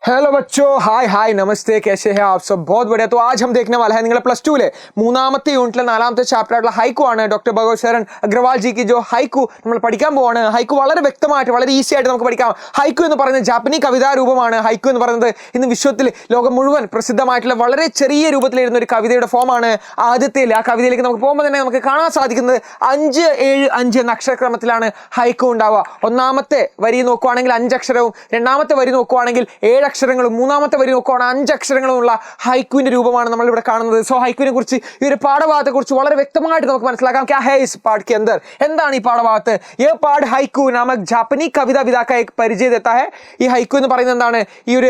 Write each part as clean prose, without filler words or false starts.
Hello बच्चों, हाय हाय नमस्ते, कैसे हैं आप सब? बहुत बढ़िया। तो आज हम देखने वाले हैं നിങ്ങളെ പ്ലസ് 2 മൂന്നാമത്തെ യൂണിറ്റിലെ നാലാമത്തെ ചാപ്റ്റർ ആയിട്ടുള്ള ഹൈക്കു ആണ്. ഡോക്ടർ ഭഗവത് ശരൺ അഗ്രവാൾ ജി की जो ഹൈക്കു നമ്മൾ പഠിക്കാൻ പോവാണ്. ഹൈക്കു വളരെ വ്യക്തമായിട്ട് വളരെ ഈസി ആയിട്ട് നമുക്ക് പഠിക്കാം. ഹൈക്കു എന്ന് പറയുന്നത് ജാപ്പനീസ് കവിതാ രൂപമാണ്. ഹൈക്കു എന്ന് പറയുന്നത് ഇന്ന് വിശ്വത്തിൽ ലോകം മുഴുവൻ പ്രസിദ്ധമായിട്ടുള്ള വളരെ ചെറിയ രൂപത്തിലിരുന്ന ഒരു കവിതയുടെ ഫോമാണ്. ആദ്യത്തിൽ ആ കവിതയിലേക്ക് നമുക്ക് പോകുമ്പോൾ തന്നെ നമുക്ക് കാണാൻ സാധിക്കുന്നത് 5, 7, 5 എന്ന അക്ഷരക്രമത്തിലാണ് ഹൈക്കു ഉണ്ടാവുക. ഒന്നാമത്തെ വരി നോക്കുവാണെങ്കിൽ 5 അക്ഷരവും, രണ്ടാമത്തെ വരി നോക്കുവാണെങ്കിൽ 7 അക്ഷരങ്ങളും, മൂന്നാമത്തെ വരി നോക്കുവാണെങ്കിൽ 5 അക്ഷരങ്ങളുമുള്ള ഹൈക്കുവിന്റെ രൂപമാണ് നമ്മൾ ഇവിടെ കാണുന്നത്. സോ ഹൈക്കുവിനെ കുറിച്ച് ഈ ഒരു പാഠഭാഗത്തെ കുറിച്ച് വളരെ വ്യക്തമായിട്ട് നമുക്ക് മനസ്സിലാക്കാം. क्या है इस पाठ के अंदर? എന്താണ് ഈ പാഠഭാഗത്ത്? ये पाठ ഹൈക്കു नामक जापानी कविता विधा का एक परिचय देता है. ഈ ഹൈക്കു എന്ന് പറയുന്നത് എന്താണ്? ഈ ഒരു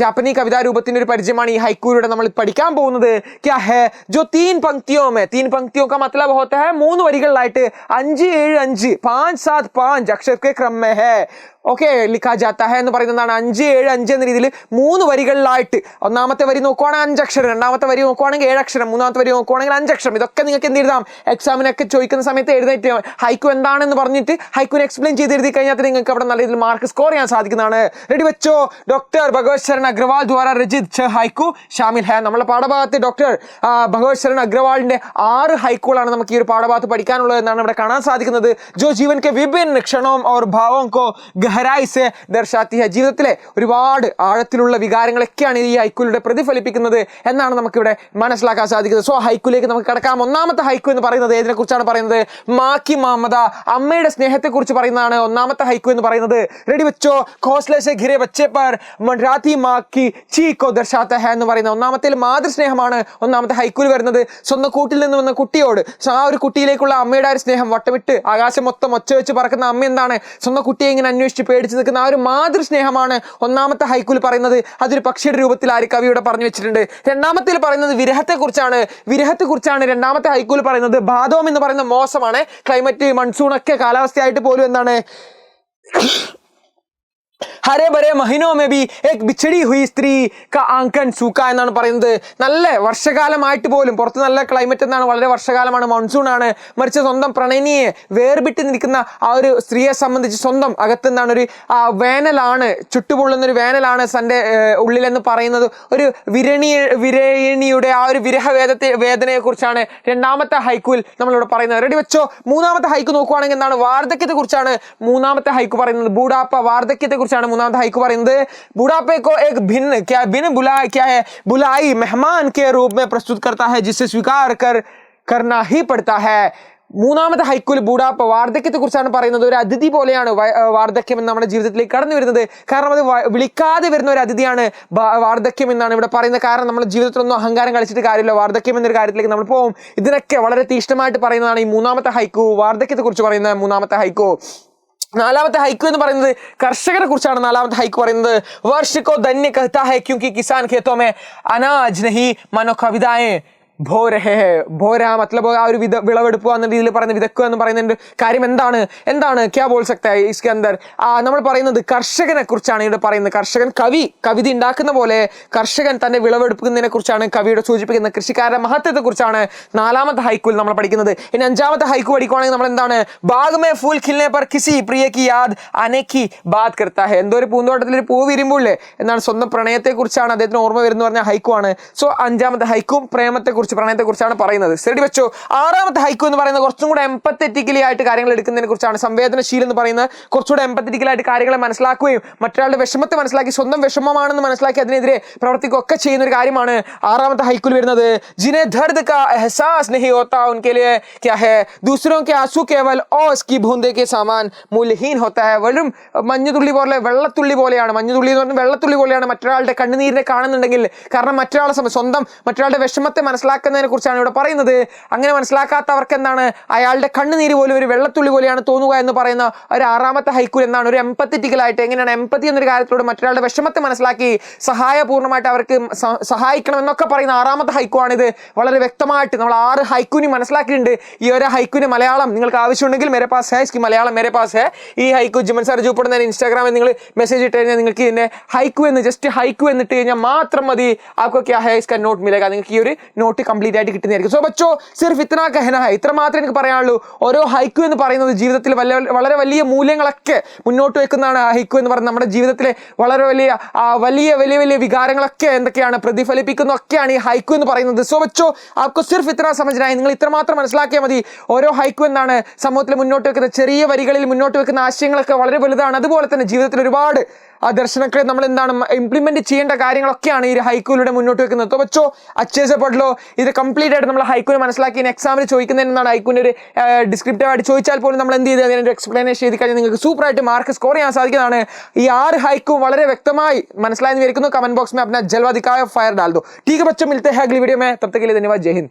ജാപ്പനീസ് കവിതാ രൂപത്തിന്റെ ഒരു പരിചയമാണ് ഈ ഹൈക്കുവിലൂടെ നമ്മൾ പഠിക്കാൻ പോകുന്നത്. क्या है जो 3 पंक्तियों में, 3 पंक्तियों का मतलब होता है 3 വരികളിലായിട്ട് 5, 7, 5, 5, 7, 5 अक्षर के क्रम में है. ഓക്കെ, ലിഖാ ജാത്ത ഹെ എന്ന് പറയുന്നതാണ് 5, 7, 5 എന്ന രീതിയിൽ 3 വരികളിലായിട്ട്. ഒന്നാമത്തെ വരി നോക്കുവാണെങ്കിൽ 5 അക്ഷരം, രണ്ടാമത്തെ വരി നോക്കുവാണെങ്കിൽ 7 അക്ഷരം, മൂന്നാമത്തെ വരി നോക്കുവാണെങ്കിൽ 5 അക്ഷരം. ഇതൊക്കെ നിങ്ങൾക്ക് എന്ത് എഴുതാം? എക്സാമിനൊക്കെ ചോദിക്കുന്ന സമയത്ത് എഴുതിയിട്ട് ഹൈക്കു എന്താണെന്ന് പറഞ്ഞിട്ട് ഹൈക്കുവിനെ എക്സ്പ്ലെയിൻ ചെയ്ത് എഴുതി കഴിഞ്ഞാൽ നിങ്ങൾക്ക് അവിടെ നല്ല രീതിയിൽ മാർക്ക് സ്കോർ ചെയ്യാൻ സാധിക്കുന്നതാണ്. റെഡി വെച്ചോ? ഡോക്ടർ ഭഗവത് ശരൺ അഗ്രവാൾ ദ്വാര രചിത് ഹൈക്കു ഷാമിൽ ഹെ. നമ്മുടെ പാഠഭാഗത്ത് ഡോക്ടർ ഭഗവത് ശരൺ അഗ്രവാളിന്റെ 6 ഹൈക്കുകളാണ് നമുക്ക് ഈ ഒരു പാഠഭാഗത്ത് പഠിക്കാനുള്ളത് എന്നാണ് ഇവിടെ കാണാൻ സാധിക്കുന്നത്. ജോ ജീവൻ കെ വിഭിന്ന ക്ഷണവും और भावों को गहराई से दर्शाती है. ജീവിതത്തിലെ ഒരുപാട് ആഴത്തിലുള്ള വികാരങ്ങളൊക്കെയാണ് ഈ ഹൈക്കുലൂടെ പ്രതിഫലിപ്പിക്കുന്നത് എന്നാണ് നമുക്കിവിടെ മനസ്സിലാക്കാൻ സാധിക്കുന്നത്. സോ ഹൈക്കുലേക്ക് നമുക്ക് കടക്കാം. ഒന്നാമത്തെ ഹൈക്കു എന്ന് പറയുന്നത് ഏതിനെ കുറിച്ചാണ് പറയുന്നത്? മാക്കി മാമത, അമ്മയുടെ സ്നേഹത്തെ കുറിച്ച് പറയുന്നതാണ് ഒന്നാമത്തെ ഹൈക്കു എന്ന് പറയുന്നത്. റെഡി വെച്ചോ? ഘോസ്ലെ സെ ഘിരെ ബच्चे पर मंडराती मां की चीख को दर्शाता है എന്ന് പറയുന്ന ഒന്നാമത്തെ മാതൃസ്നേഹമാണ് ഒന്നാമത്തെ ഹൈക്കുൽ വരുന്നത്. സ്വന്തം കൂട്ടിൽ നിന്ന് വന്ന കുട്ടിയോട്, ആ ഒരു കുട്ടിയിലേക്കുള്ള അമ്മയുടെ ഒരു സ്നേഹം, വട്ടമിട്ട് ആകാശം മൊത്തം ഒച്ച വെച്ച് പറക്കുന്ന അമ്മ എന്താണ് സ്വന്തം കുട്ടിയെ ഇങ്ങനെ അന്വേഷിച്ച് പേടിച്ച് നിൽക്കുന്ന ആ ഒരു മാതൃസ്നേഹമാണ് ഒന്നാമത്തെ ഹൈക്കുൽ പറയുന്നത്. അതൊരു പക്ഷിയുടെ രൂപത്തിൽ ആ കവിയുടെ പറഞ്ഞു വെച്ചിട്ടുണ്ട്. രണ്ടാമത്തിൽ പറയുന്നത് വിരഹത്തെ കുറിച്ചാണ് രണ്ടാമത്തെ ഹൈക്കുൽ പറയുന്നത്. ബാധോം എന്ന് പറയുന്ന മോശമാണ്. ക്ലൈമറ്റ്, മൺസൂൺ ഒക്കെ കാലാവസ്ഥയായിട്ട് പോലും എന്താണ് ഹരേ ഭരേ മഹിനോ മേ ബി ഏക് ബിഛടി ഹുയി സ്ത്രീ കാ ആങ്കൻ സൂക്ക എന്നാണ് പറയുന്നത്. നല്ല വർഷകാലമായിട്ട് പോലും പുറത്ത് നല്ല ക്ലൈമറ്റ് എന്നാണ്, വളരെ വർഷകാലമാണ്, മൺസൂൺ ആണ്. മറിച്ച് സ്വന്തം പ്രണയിനിയെ വേർപിട്ട് നിൽക്കുന്ന ആ ഒരു സ്ത്രീയെ സംബന്ധിച്ച് സ്വന്തം അകത്ത് എന്താണ് ഒരു വേനലാണ്, ചുട്ടുപൊള്ളുന്ന ഒരു വേനലാണ് തൻ്റെ ഉള്ളിലെന്ന് പറയുന്നത്. ഒരു വിരണിയുടെ ആ ഒരു വേദനയെ കുറിച്ചാണ് രണ്ടാമത്തെ ഹൈക്കുവിൽ നമ്മളിവിടെ പറയുന്നത്. റെഡി വെച്ചോ? മൂന്നാമത്തെ ഹൈക്കു നോക്കുവാണെങ്കിൽ എന്താണ്? വാർദ്ധക്യത്തെ കുറിച്ചാണ് മൂന്നാമത്തെ ഹൈക്കു പറയുന്നത്. ബൂഡാപ്പ, വാർദ്ധക്യത്തെ കുറിച്ചാണ് മൂന്നാമത്തെ ഹൈക്കു പറയുന്നത്. ബുढ़ापे को एक बिन बुलाई मेहमान के रूप में प्रस्तुत करता है जिसे स्वीकार करना ही पड़ता है. മൂന്നാമത്തെ ഹൈക്കുൽ ബൂഡാപ്പ, വാർദ്ധക്യത്തെ കുറിച്ചാണ് പറയുന്നത്. ഒരു അതിഥി പോലെയാണ് വാർദ്ധക്യം എന്ന് നമ്മുടെ ജീവിതത്തിലേക്ക് കടന്നു വരുന്നത്. കാരണം അത് വിളിക്കാതെ വരുന്ന ഒരു അതിഥിയാണ് വാർദ്ധക്യം എന്നാണ് ഇവിടെ പറയുന്നത്. കാരണം നമ്മുടെ ജീവിതത്തിലൊന്നും അഹങ്കാരം കളിച്ചിട്ട് കാര്യമില്ല. വാർദ്ധക്യം എന്നൊരു കാര്യത്തിലേക്ക് നമ്മൾ പോകും. ഇതിനൊക്കെ വളരെ തീക്ഷ്ണമായിട്ട് പറയുന്നതാണ് ഈ മൂന്നാമത്തെ ഹൈക്കു, വാർദ്ധക്യത്തെ കുറിച്ച് പറയുന്ന മൂന്നാമത്തെ ഹൈക്കു. നാലാമത്തെ ഹൈക്കു എന്ന് പറയുന്നത് കർഷകരെ കുറിച്ചാണ്. നാലാമത്തെ ഹൈക്കു പറയുന്നത് വർഷ കോ ധന്യ कहता है क्योंकि किसान खेतों में अनाज नहीं मानो कविताएं भो रहे हैं. भोര മത്ലബ് ആ ഒരു വിളവെടുപ്പ് എന്ന രീതിയിൽ പറയുന്ന വിതക്കുക എന്ന് പറയുന്നതിന്റെ കാര്യം എന്താണ് ക്യാ ബോൾ സക്താ ഹൈ ഇസ്കെ അന്തർ? നമ്മൾ പറയുന്നത് കർഷകനെ കുറിച്ചാണ് ഇവിടെ പറയുന്നത്. കർഷകൻ കവിത ഉണ്ടാക്കുന്ന പോലെ കർഷകൻ തന്നെ വിളവെടുക്കുന്നതിനെ കുറിച്ചാണ് കവിയുടെ സൂചിപ്പിക്കുന്നത്. കൃഷിക്കാരുടെ മഹത്വത്തെ കുറിച്ചാണ് നാലാമത്തെ ഹൈക്കുൽ നമ്മൾ പഠിക്കുന്നത്. ഇനി അഞ്ചാമത്തെ ഹൈക്കു പഠിക്കുകയാണെങ്കിൽ നമ്മൾ എന്താണ്? ബാഗ് മേ ഫൂൽ ഖിൽനെ പർ കിസി പ്രിയ കി യാദ് ആനെ കി ബാത് കർത്താ ഹൈ. എന്തോ ഒരു പൂന്തോട്ടത്തിൽ ഒരു പൂ വിരിയുമ്പോഴേ എന്താണ് സ്വന്തം പ്രണയത്തെ കുറിച്ചാണ് അദ്ദേഹത്തിന് ഓർമ്മ വരുന്ന പറഞ്ഞ ഹൈക്കു ആണ്. സോ അഞ്ചാമത്തെ ഹൈക്കും പ്രണയത്തെ കുറിച്ചാണ് പറയുന്നത്. ശരി വെച്ചോ? ആറാമത്തെ ഹൈക്കു എന്ന് പറയുന്നത് കുറച്ചും കൂടെ എംപത്തറ്റിക്കലി ആയിട്ട് കാര്യങ്ങൾ എടുക്കുന്നതിനെ കുറിച്ചാണ്. സംവേദനശീലം എന്ന് പറയുന്നത് കുറച്ചുകൂടെ എംപത്തറ്റിക്കലായിട്ട് കാര്യങ്ങളെ മനസ്സിലാക്കുകയും മറ്റൊരാളുടെ വിഷമത്തെ മനസ്സിലാക്കി സ്വന്തം വിഷമമാണെന്ന് മനസ്സിലാക്കി അതിനെതിരെ പ്രവർത്തിക്കുകയൊക്കെ ചെയ്യുന്ന ഒരു കാര്യമാണ് ആറാമത്തെ ഹൈക്കുൽ വരുന്നത്. ജിനെ ദർദ് കാ എഹ്സാസ് നഹീ ഹോത്താ ഉൻകെ ലിയേ ക്യാ ഹൈ ദൂസരോं के आंसू केवल ओस की बूंदे के समान मूल्यहीन होता है. വെറും മഞ്ഞുതുള്ളി പോലെ, വെള്ളത്തുള്ളി പോലെയാണ്. മഞ്ഞുതുള്ളി എന്ന് പറഞ്ഞാൽ വെള്ളത്തുള്ളി പോലെയാണ് മറ്റൊരാളുടെ കണ്ണുനീരിനെ കാണുന്നുണ്ടെങ്കിൽ. കാരണം മറ്റൊരാളുടെ വിഷമത്തെ മനസ്സിലാക്കുന്നതിനെ കുറിച്ചാണ് ഇവിടെ പറയുന്നത്. അങ്ങനെ മനസ്സിലാക്കാത്തവർക്ക് എന്താണ്? അയാളുടെ കണ്ണുനീര് പോലും ഒരു വെള്ളത്തുള്ളി പോലെയാണ് തോന്നുക എന്ന് പറയുന്ന ഒരു ആറാമത്തെ ഹൈക്കുൽ എന്താണ്? ഒരു എംപത്തറ്റിക്കലായിട്ട് എങ്ങനെയാണ് എംപത്തി എന്നൊരു കാര്യത്തിലൂടെ മറ്റൊരാളുടെ വിഷമത്തെ മനസ്സിലാക്കി സഹായപൂർണ്ണമായിട്ട് അവർക്ക് സഹായിക്കണം എന്നൊക്കെ പറയുന്ന ആറാമത്തെ ഹൈക്കു ആണിത്. വളരെ വ്യക്തമായിട്ട് നമ്മൾ 6 ഹൈക്കുനി മനസ്സിലാക്കിയിട്ടുണ്ട്. ഈ ഒരു ഹൈക്കുവിന്റെ മലയാളം നിങ്ങൾക്ക് ആവശ്യമുണ്ടെങ്കിൽ മേരെ പാസ് ഹൈ, इसकी മലയാളം മേരെ പാസ് ഹൈ. ഈ ഹൈക്കു ജിമൻ സാർ ജൂപ്പെടുന്ന ഇൻസ്റ്റാഗ്രാമിൽ നിങ്ങൾ മെസ്സേജ് ഇട്ട് കഴിഞ്ഞാൽ നിങ്ങൾക്ക് ഇതിന്റെ ഹൈക്കു എന്ന് ജസ്റ്റ് ഹൈക്കു എന്നിട്ട് കഴിഞ്ഞാൽ മാത്രം മതി. ആപ്കോ ക്യാ ഹൈ ഇസ്കാ നോട്ട് മിലേഗാ. നിങ്ങൾക്ക് ഈ ഒരു നോട്ട് കംപ്ലീറ്റ് ആയിട്ട് കിട്ടുന്നതായിരിക്കും. സോ ബച്ചോ സിർഫ് ഇത്ര കഹന ഹൈ, ഇത്ര മാത്രമേ എനിക്ക് പറയാനുള്ളൂ. ഓരോ ഹൈക്കു എന്ന് പറയുന്നത് ജീവിതത്തിൽ വളരെ വലിയ മൂല്യങ്ങളൊക്കെ മുന്നോട്ട് വെക്കുന്നതാണ്. ഹൈക്കു എന്ന് പറയുന്നത് നമ്മുടെ ജീവിതത്തിലെ വളരെ വലിയ വലിയ വികാരങ്ങളൊക്കെ എന്തൊക്കെയാണ് പ്രതിഫലിപ്പിക്കുന്നതൊക്കെയാണ് ഈ ഹൈക്കു എന്ന് പറയുന്നത്. സോ ബച്ചോ ആപ്കോ സിർഫ് ഇത്ര സമജ്നായി, നിങ്ങൾ ഇത്ര മാത്രം മനസ്സിലാക്കിയാൽ മതി. ഓരോ ഹൈക്കു എന്താണ് സമൂഹത്തിൽ മുന്നോട്ട് വെക്കുന്ന ചെറിയ വരികളിൽ മുന്നോട്ട് വെക്കുന്ന ആശയങ്ങളൊക്കെ വളരെ വലുതാണ്. അതുപോലെ തന്നെ ജീവിതത്തിൽ ഒരുപാട് ആ ദർശനങ്ങളെ നമ്മൾ എന്താണ് ഇംപ്ലിമെന്റ് ചെയ്യേണ്ട കാര്യങ്ങളൊക്കെയാണ് ഈ ഹൈക്കൂലൂടെ മുന്നോട്ട് വെക്കുന്നത്. तो बच्चों अच्छे से पढ़ लो. ഇത് കംപ്ലീറ്റ് ആയിട്ട് നമ്മൾ ഹൈക്കൂനെ മനസ്സിലാക്കി എക്സാമിന് ചോദിക്കുന്നതിന് എന്നാണ് ഹൈക്കൂന്റെ ഒരു ഡിസ്ക്രിപ്റ്റീവ് ആയിട്ട് ചോദിച്ചാൽ പോലും നമ്മൾ എന്ത് ചെയ്ത് അതിൻ്റെ എക്സ്പ്ലനേഷൻ ചെയ്ത് കഴിഞ്ഞാൽ നിങ്ങൾക്ക് സൂപ്പറായിട്ട് മാർക്ക് സ്കോർ ചെയ്യാൻ സാധിക്കുന്നതാണ്. ഈ 6 ഹൈക്കും വളരെ വ്യക്തമായി മനസ്സിലായെന്ന് വിചാരിക്കുന്നു. കമന്റ് बॉक्स में अपना जलवा दिखाओ, फायर डाल दो. ठीक है बच्चों, मिलते हैं अगली वीडियो में. तब तक के लिए धन्यवाद. जय हिंद.